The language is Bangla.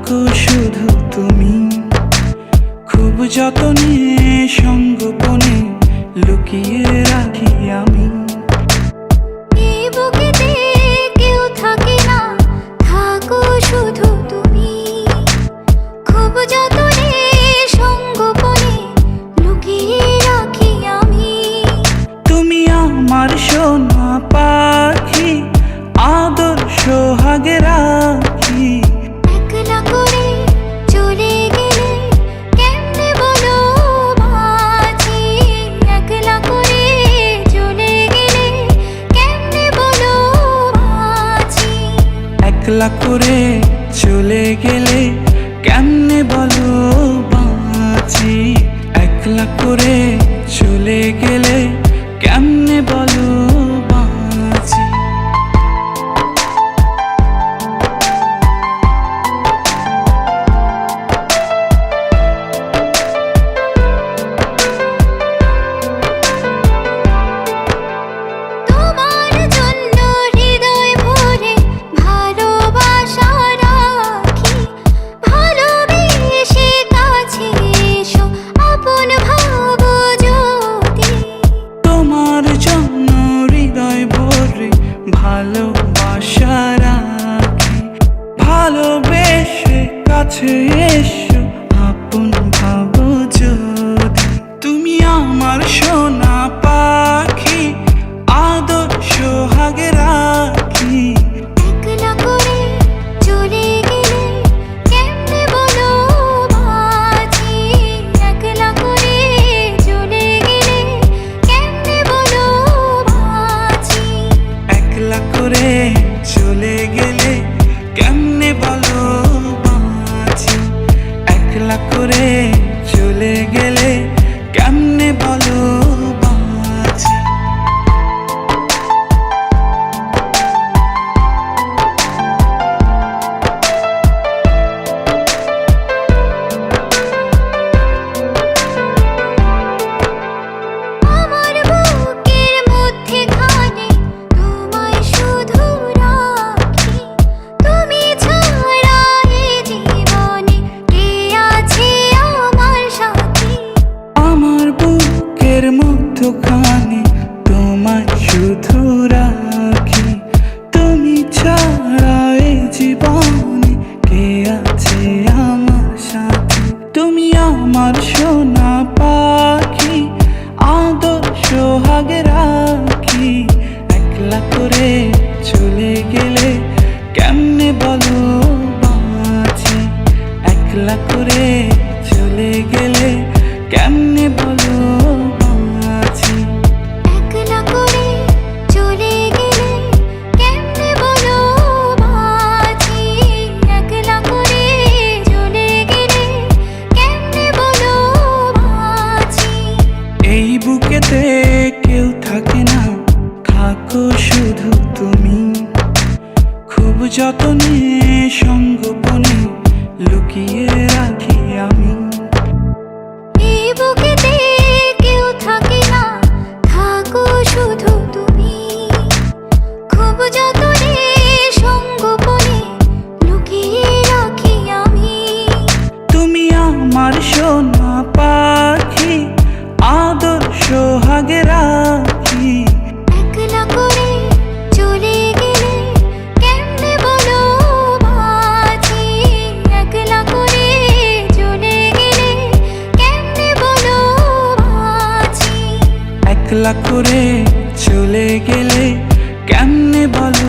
থাকো শুধু তুমি, খুব যতনে সঙ্গোপনে লুকিয়ে রাখি আমি। এই বুকেতে কেউ থাকে না, থাকো শুধু তুমি, খুব যতনে সঙ্গোপনে লুকিয়ে রাখি আমি। তুমি আমার সোনা পাখি, আদর সোহাগে রাখি। একলা করে চলে গেলে কেমনে বলো বাঁচি, একলা করে চলে গেলে কেমনে বলো বাঁচি। একলা করে চলে গেলে কেমনে বলো বাঁচি, একলা করে চলে গেলে কেমনে বলো বাঁচি। তোমার জন্য হৃদয় ভরে ভালোবাসা রাখি, ভালোবেসে কাছে এসো আপন ভাবো যদি। তোমার জন্য হৃদয় ভরে ভালোবাসা রাখি, ভালোবেসে কাছে এসো আপন ভাবো যদি। তুমি আমার সোনা পাখি, আদর সোহাগে রাখি। একলা করে চলে গেলে কেমনে বলো বাঁচি, একলা করে চলে গেলে কেমনে বলো বাঁচি। একলা করে চলে গেলে কেমনে বলো বাঁচি, একলা করে চলে গেলে কেমনে বলো বাঁচি। আমার বুকের মধ্যেখানে তোমায় শুধু রাখি, তুমি ছাড়া এ জীবনে কে আছে আমার সাথী। আমার বুকের মধ্যখানে তোমায় শুধু রাখি, তুমি ছাড়া এই জীবনে কে আছে আমার সাথে। তুমি আমার সোনা পাখি, আদর সোহাগে রাখি। একলা করে চলে গেলে কেমনে বলো বাঁচি, একলা করে চলে গেলে কেমনে বলো বাঁচি। একলা করে চলে গেলে কেমনে বলো বাঁচি, একলা করে চলে গেলে কেমনে বলো বাঁচি। এই বুকেতে কেউ থাকে না, থাকো শুধু তুমি, খুব যতনে সঙ্গোপনে লুকিয়ে রাখি আমি। এই বুকেতে কেউ থাকে না, থাকো শুধু তুমি, খুব যতনে সঙ্গোপনে লুকিয়ে রাখি আমি। তুমি আমার সোনা পাখি, আদর সোহাগে রাখি। একলা করে চলে গেলে কেমনে বলো বাঁচি, একলা করে চলে গেলে কেমনে বলো বাঁচি। একলা করে চলে গেলে কেমনে বলো